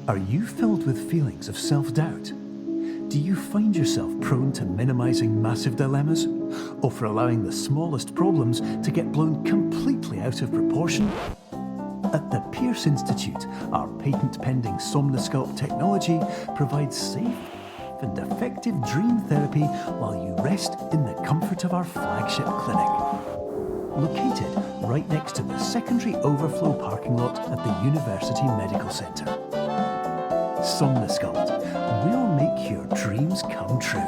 Are you filled with feelings of self-doubt? Do you find yourself prone to minimizing massive dilemmas? Or for allowing the smallest problems to get blown completely out of proportion? At the Pierce Institute, our patent-pending Somnosculpt technology provides safe and effective dream therapy while you rest in the comfort of our flagship clinic. Located right next to the secondary overflow parking lot at the University Medical Centre. Somnosculpt, we'll make your dreams come true.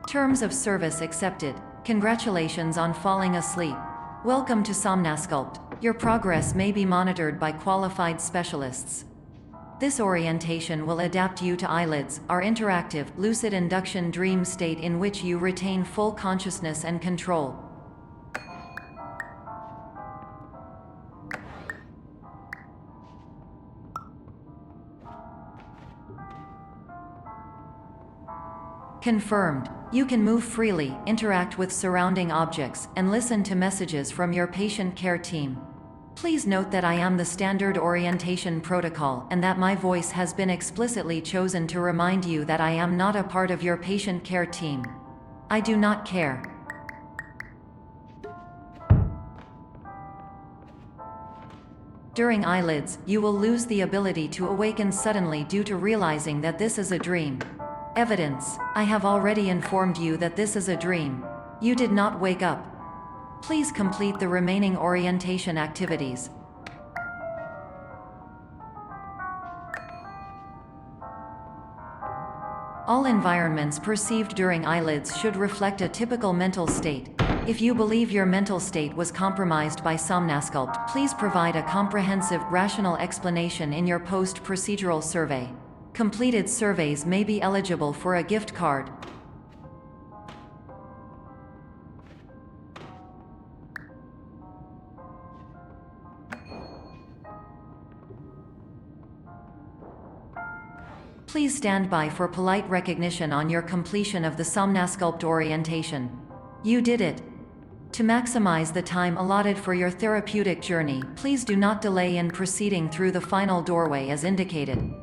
Terms of service accepted. Congratulations on falling asleep. Welcome to Somnosculpt. Your progress may be monitored by qualified specialists. This orientation will adapt you to eyelids, our interactive, lucid induction dream state in which you retain full consciousness and control. Confirmed. You can move freely, interact with surrounding objects, and listen to messages from your patient care team. Please note that I am the standard orientation protocol and that my voice has been explicitly chosen to remind you that I am not a part of your patient care team. I do not care. During eyelids, you will lose the ability to awaken suddenly due to realizing that this is a dream. Evidence: I have already informed you that this is a dream. You did not wake up. Please complete the remaining orientation activities. All environments perceived during eyelids should reflect a typical mental state. If you believe your mental state was compromised by Somnosculpt, please provide a comprehensive, rational explanation in your post-procedural survey. Completed surveys may be eligible for a gift card. Please stand by for polite recognition on your completion of the Somnosculpt orientation. You did it. To maximize the time allotted for your therapeutic journey, please do not delay in proceeding through the final doorway as indicated.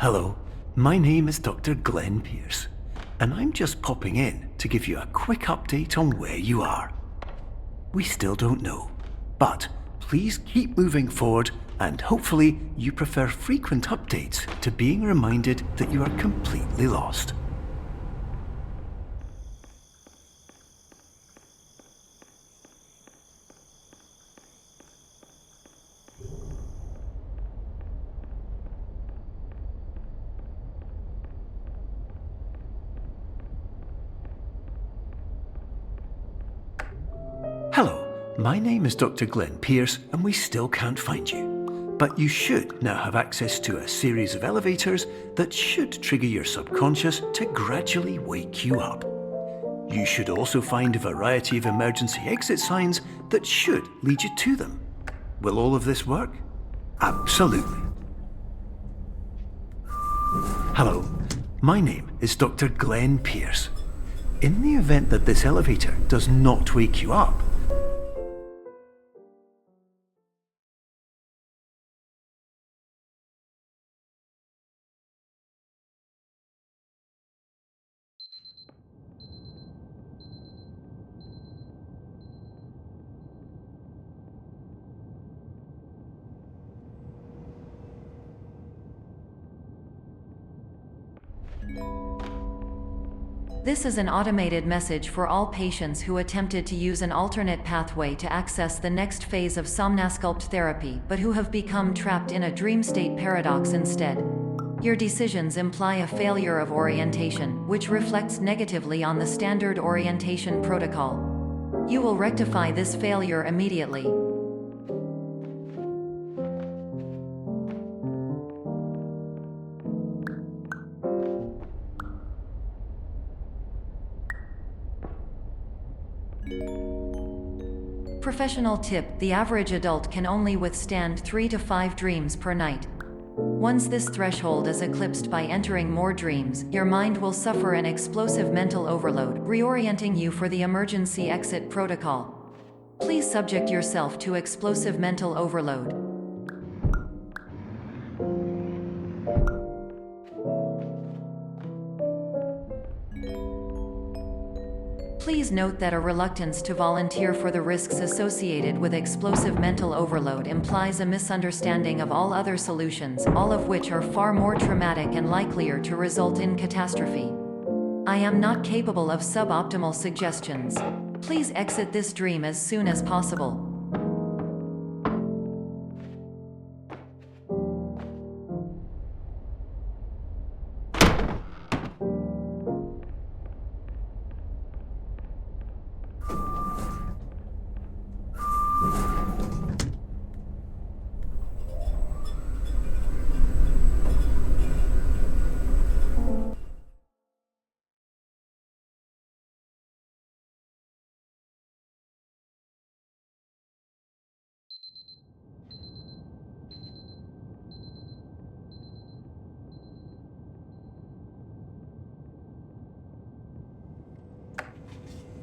Hello, my name is Dr. Glenn Pierce, and I'm just popping in to give you a quick update on where you are. We still don't know, but please keep moving forward, and hopefully you prefer frequent updates to being reminded that you are completely lost. Hello, my name is Dr. Glenn Pierce, and we still can't find you. But you should now have access to a series of elevators that should trigger your subconscious to gradually wake you up. You should also find a variety of emergency exit signs that should lead you to them. Will all of this work? Absolutely. Hello, my name is Dr. Glenn Pierce. In the event that this elevator does not wake you up, This is an automated message for all patients who attempted to use an alternate pathway to access the next phase of Somnasculpt therapy but who have become trapped in a dream state paradox instead. Your decisions imply a failure of orientation, which reflects negatively on the standard orientation protocol. You will rectify this failure immediately. Professional tip: the average adult can only withstand 3 to 5 dreams per night. Once this threshold is eclipsed by entering more dreams, your mind will suffer an explosive mental overload, reorienting you for the emergency exit protocol. Please subject yourself to explosive mental overload. Please note that a reluctance to volunteer for the risks associated with explosive mental overload implies a misunderstanding of all other solutions, all of which are far more traumatic and likelier to result in catastrophe. I am not capable of suboptimal suggestions. Please exit this dream as soon as possible.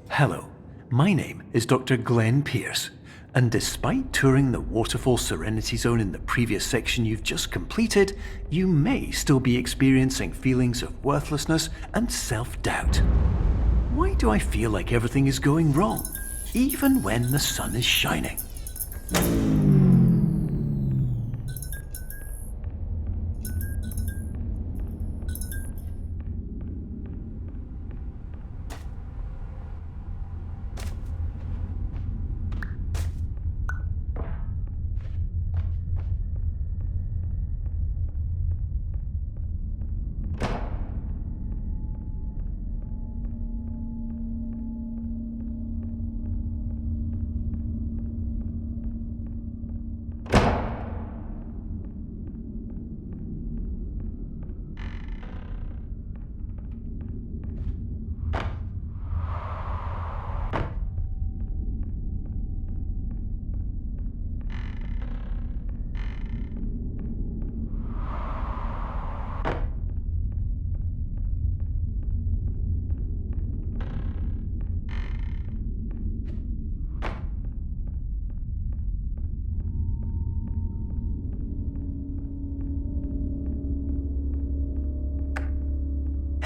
Hello, my name is Dr. Glenn Pierce, and despite touring the Waterfall Serenity Zone in the previous section you've just completed, you may still be experiencing feelings of worthlessness and self-doubt. Why do I feel like everything is going wrong, even when the sun is shining?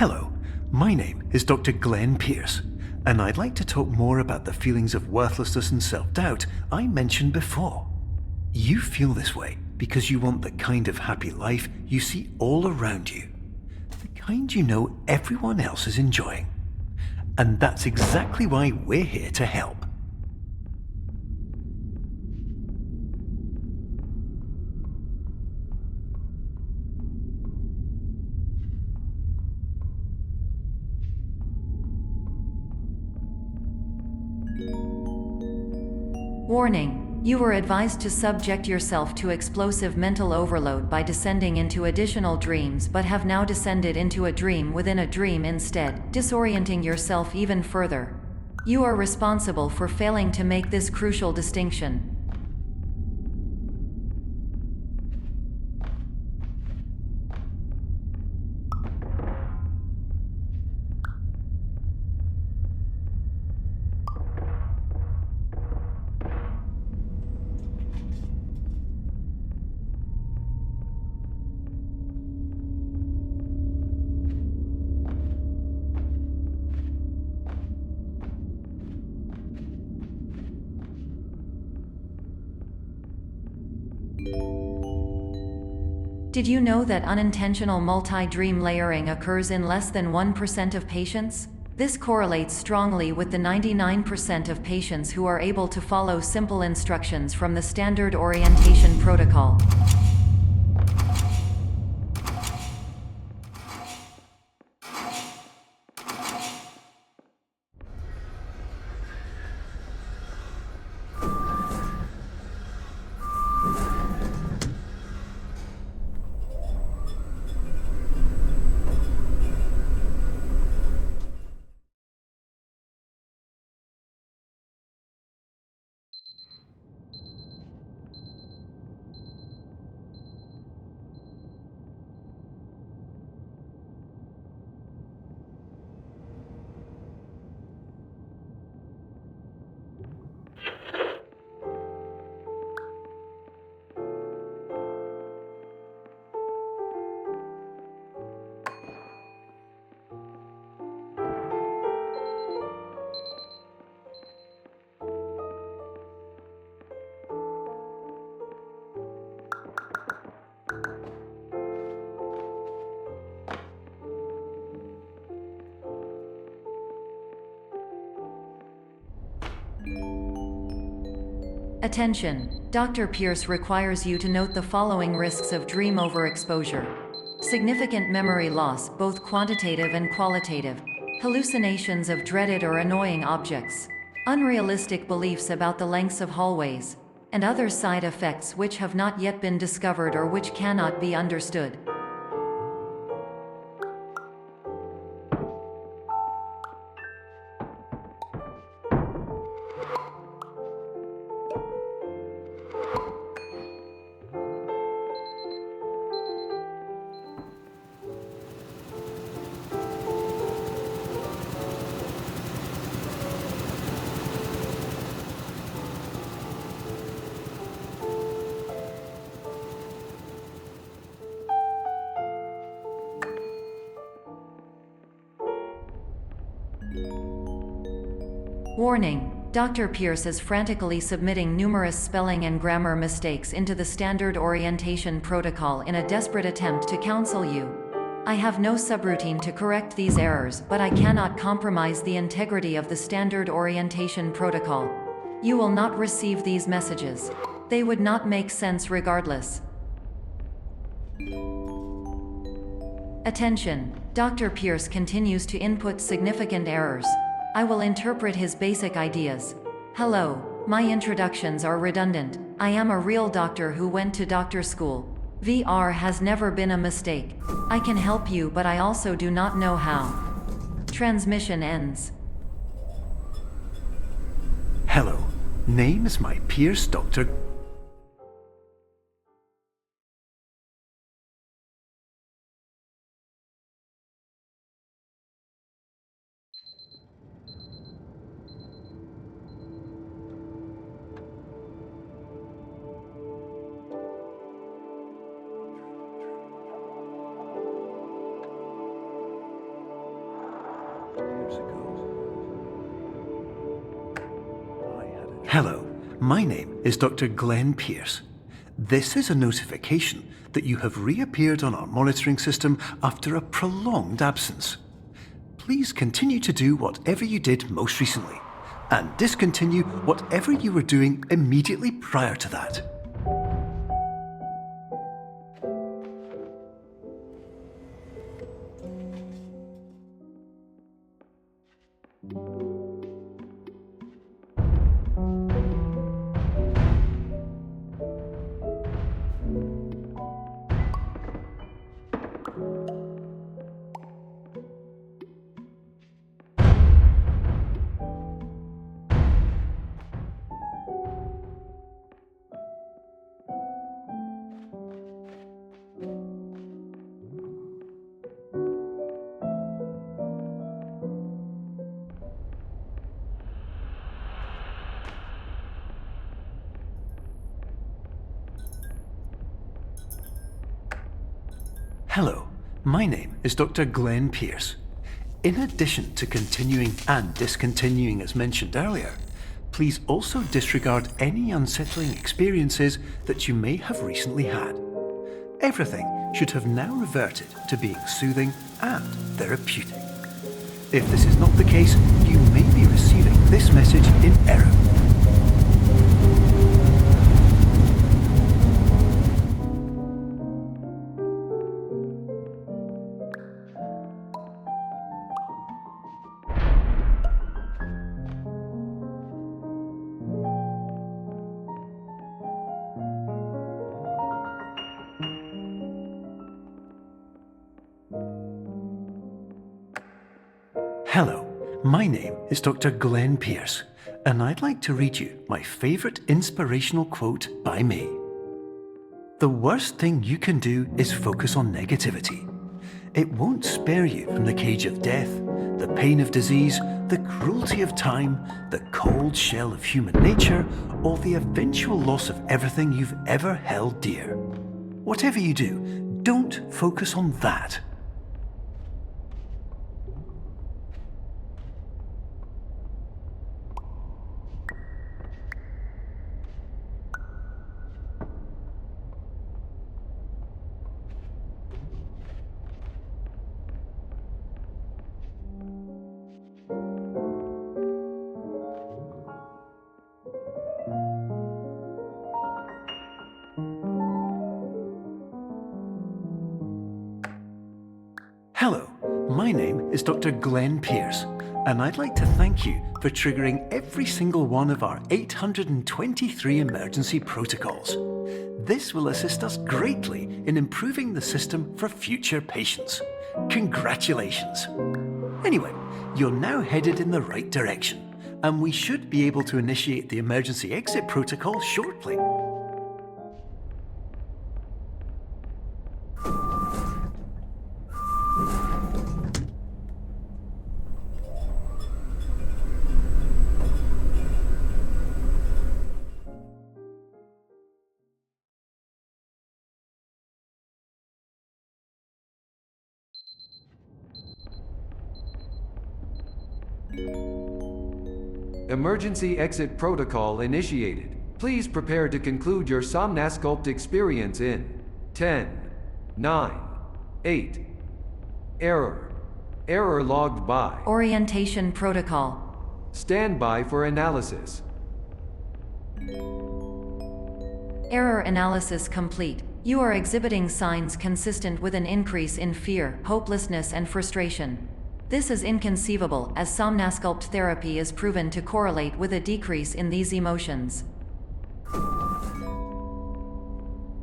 Hello, my name is Dr. Glenn Pierce, and I'd like to talk more about the feelings of worthlessness and self-doubt I mentioned before. You feel this way because you want the kind of happy life you see all around you, the kind you know everyone else is enjoying. And that's exactly why we're here to help. Warning: you were advised to subject yourself to explosive mental overload by descending into additional dreams, but have now descended into a dream within a dream instead, disorienting yourself even further. You are responsible for failing to make this crucial distinction. Did you know that unintentional multi-dream layering occurs in less than 1% of patients? This correlates strongly with the 99% of patients who are able to follow simple instructions from the standard orientation protocol. Attention! Dr. Pierce requires you to note the following risks of dream overexposure. Significant memory loss, both quantitative and qualitative. Hallucinations of dreaded or annoying objects. Unrealistic beliefs about the lengths of hallways. And other side effects which have not yet been discovered or which cannot be understood. Warning: Dr. Pierce is frantically submitting numerous spelling and grammar mistakes into the standard orientation protocol in a desperate attempt to counsel you. I have no subroutine to correct these errors, but I cannot compromise the integrity of the standard orientation protocol. You will not receive these messages. They would not make sense regardless. Attention! Dr. Pierce continues to input significant errors. I will interpret his basic ideas. Hello, my introductions are redundant. I am a real doctor who went to doctor school. VR has never been a mistake. I can help you, but I also do not know how. Transmission ends. Hello, name is my Pierce Dr. Hello, my name is Dr. Glenn Pierce. This is a notification that you have reappeared on our monitoring system after a prolonged absence. Please continue to do whatever you did most recently, and discontinue whatever you were doing immediately prior to that. Hello, my name is Dr. Glenn Pierce. In addition to continuing and discontinuing as mentioned earlier, please also disregard any unsettling experiences that you may have recently had. Everything should have now reverted to being soothing and therapeutic. If this is not the case, you may be receiving this message in error. Hello, my name is Dr. Glenn Pierce, and I'd like to read you my favourite inspirational quote by me. The worst thing you can do is focus on negativity. It won't spare you from the cage of death, the pain of disease, the cruelty of time, the cold shell of human nature, or the eventual loss of everything you've ever held dear. Whatever you do, don't focus on that. Hello, my name is Dr. Glenn Pierce, and I'd like to thank you for triggering every single one of our 823 emergency protocols. This will assist us greatly in improving the system for future patients. Congratulations! Anyway, you're now headed in the right direction, and we should be able to initiate the emergency exit protocol shortly. Emergency exit protocol initiated. Please prepare to conclude your Somnasculpt experience in 10, 9, 8. Error. Error logged by. Orientation protocol. Stand by for analysis. Error analysis complete. You are exhibiting signs consistent with an increase in fear, hopelessness, and frustration. This is inconceivable, as Somnasculpt therapy is proven to correlate with a decrease in these emotions.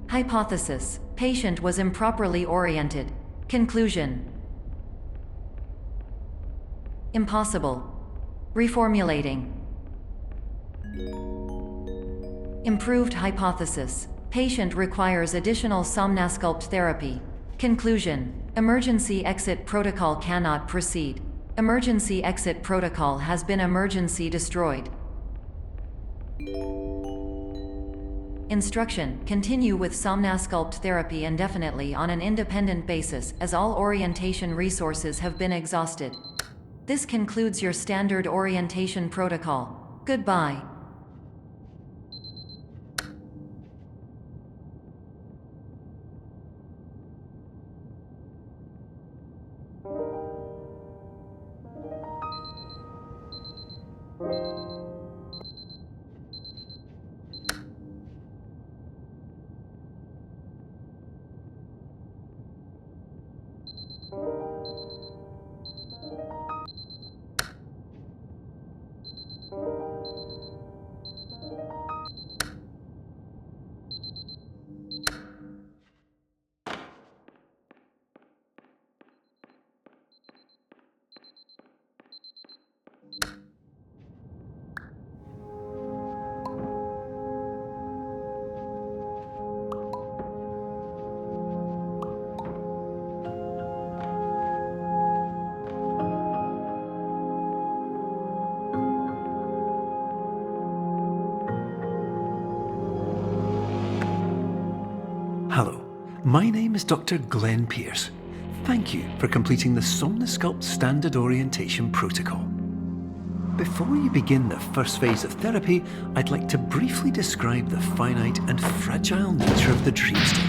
Hypothesis: patient was improperly oriented. Conclusion: impossible. Reformulating. Improved hypothesis: patient requires additional Somnasculpt therapy. Conclusion: emergency exit protocol cannot proceed. Emergency exit protocol has been emergency destroyed. Instruction: continue with Somnasculpt therapy indefinitely on an independent basis, as all orientation resources have been exhausted. This concludes your standard orientation protocol. Goodbye. Hello, my name is Dr. Glenn Pierce. Thank you for completing the Somnosculpt Standard Orientation Protocol. Before you begin the first phase of therapy, I'd like to briefly describe the finite and fragile nature of the dream state.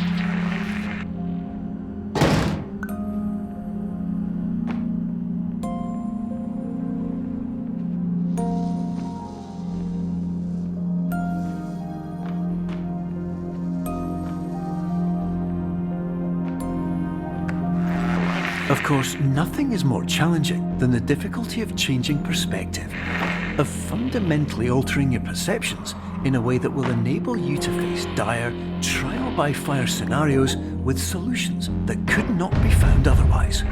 Of course, nothing is more challenging than the difficulty of changing perspective, of fundamentally altering your perceptions in a way that will enable you to face dire, trial-by-fire scenarios with solutions that could not be found otherwise.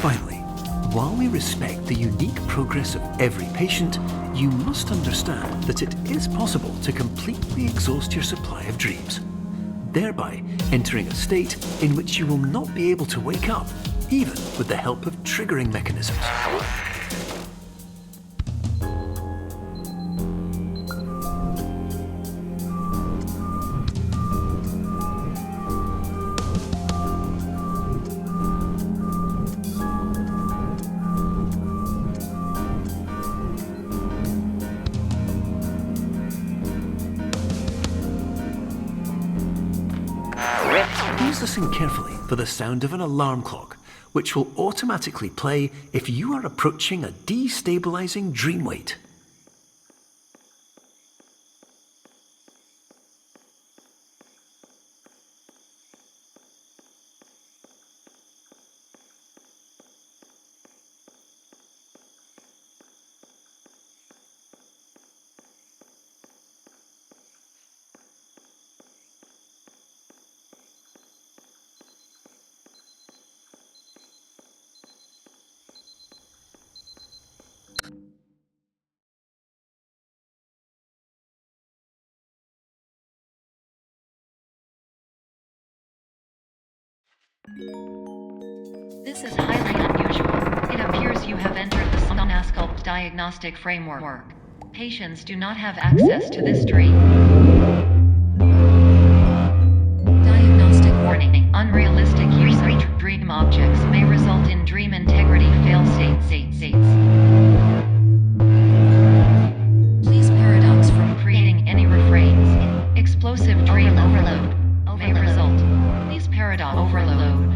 Finally, while we respect the unique progress of every patient, you must understand that it is possible to completely exhaust your supply of dreams, thereby entering a state in which you will not be able to wake up, even with the help of triggering mechanisms. Please listen carefully for the sound of an alarm clock, which will automatically play if you are approaching a destabilizing dream weight. This is highly unusual. It appears you have entered the Somnosculpt diagnostic framework. Patients do not have access to this dream. Diagnostic warning. Unrealistic use of dream objects may result in dream integrity fail-states. Please paradox from creating any refrains. Explosive dream overload may result. Please paradox overload.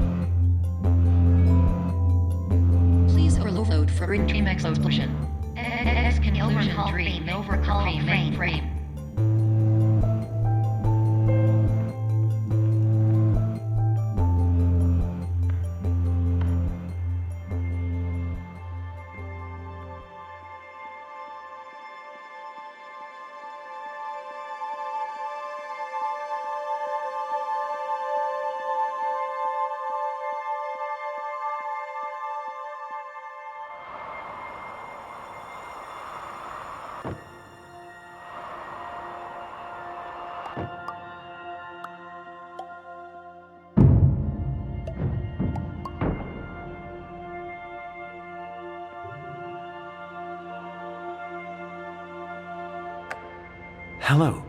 Please overload Grid Team Explosion. Conclusion Dream Overcall Frame. Hello,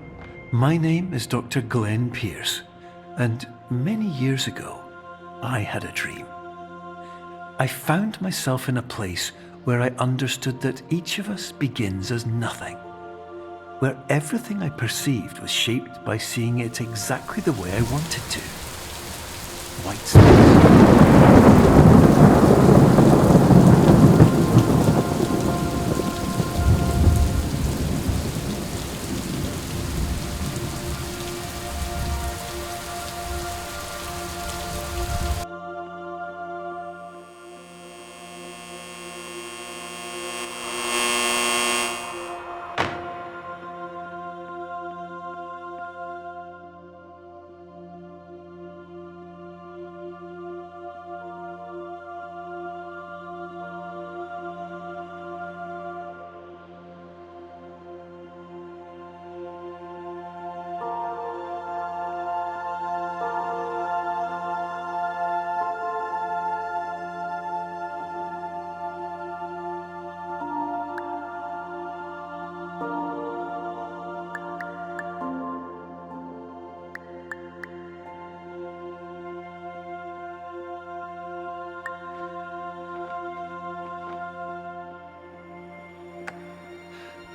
my name is Dr. Glenn Pierce, and many years ago, I had a dream. I found myself in a place where I understood that each of us begins as nothing, where everything I perceived was shaped by seeing it exactly the way I wanted to. White space.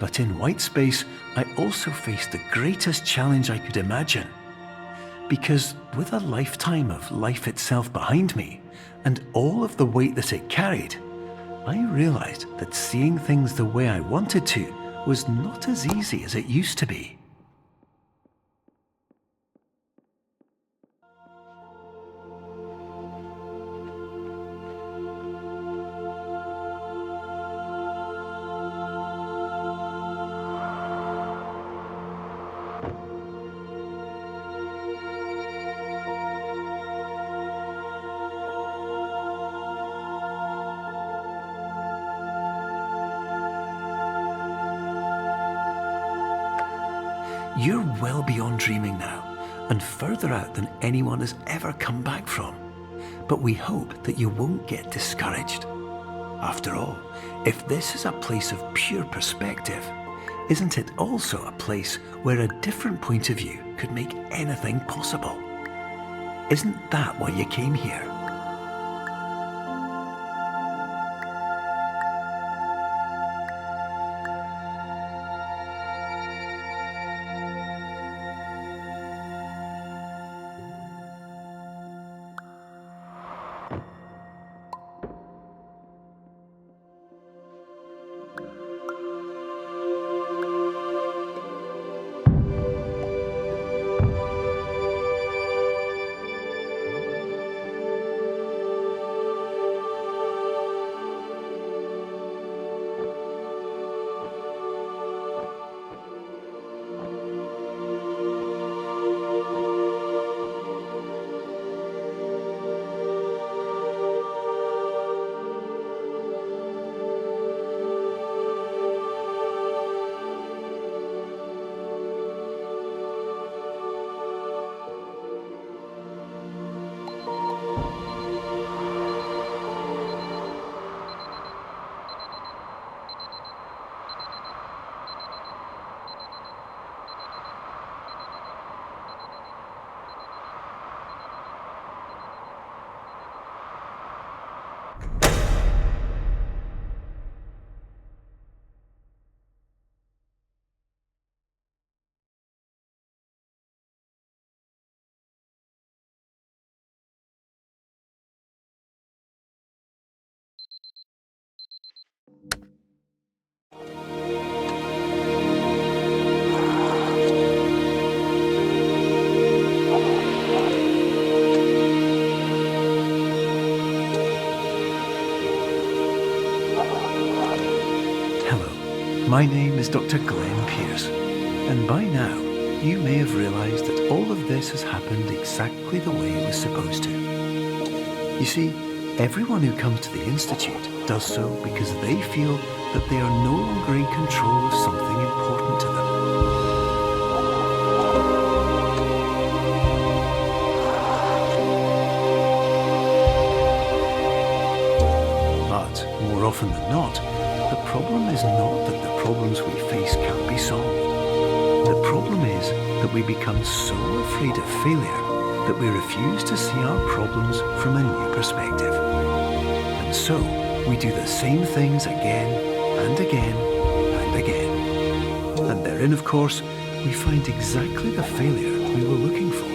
But in white space, I also faced the greatest challenge I could imagine. Because with a lifetime of life itself behind me, and all of the weight that it carried, I realized that seeing things the way I wanted to was not as easy as it used to be. You're well beyond dreaming now, and further out than anyone has ever come back from. But we hope that you won't get discouraged. After all, if this is a place of pure perspective, isn't it also a place where a different point of view could make anything possible? Isn't that why you came here? Hello, my name is Dr. Glenn Pierce, and by now you may have realised that all of this has happened exactly the way it was supposed to. You see, everyone who comes to the Institute does so because they feel that they are no longer in control of something important to them. But more often than not, the problem is not that the problems we face can't be solved. The problem is that we become so afraid of failure that we refuse to see our problems from a new perspective. And so, we do the same things again and again and again. And therein, of course, we find exactly the failure we were looking for.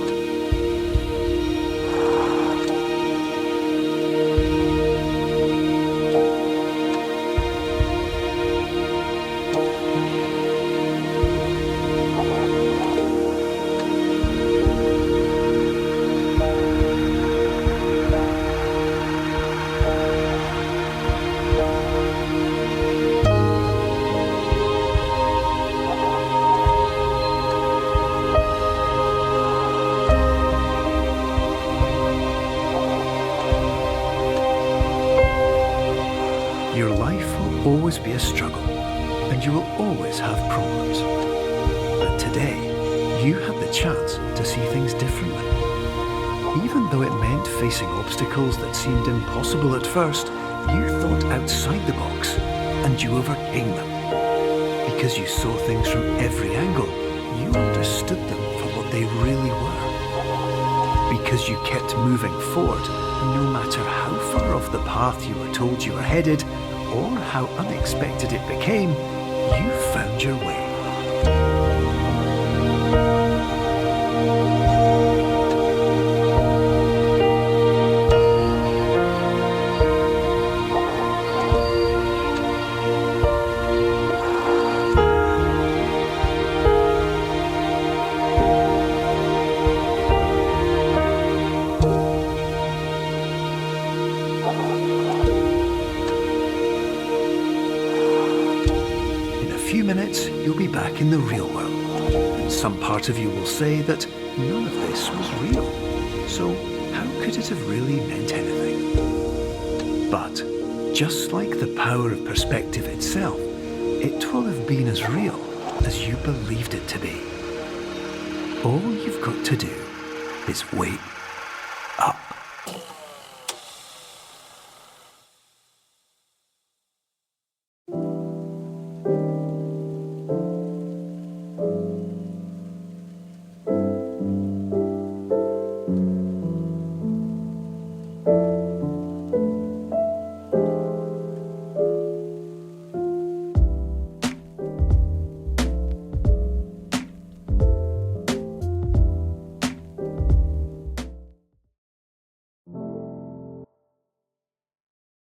Your life will always be a struggle, and you will always have problems. But today, you had the chance to see things differently. Even though it meant facing obstacles that seemed impossible at first, you thought outside the box, and you overcame them. Because you saw things from every angle, you understood them for what they really were. Because you kept moving forward, no matter how far off the path you were told you were headed, or how unexpected it became, you found your way. In a few minutes, you'll be back in the real world. And some part of you will say that none of this was real. So how could it have really meant anything? But just like the power of perspective itself, it will have been as real as you believed it to be. All you've got to do is wait up.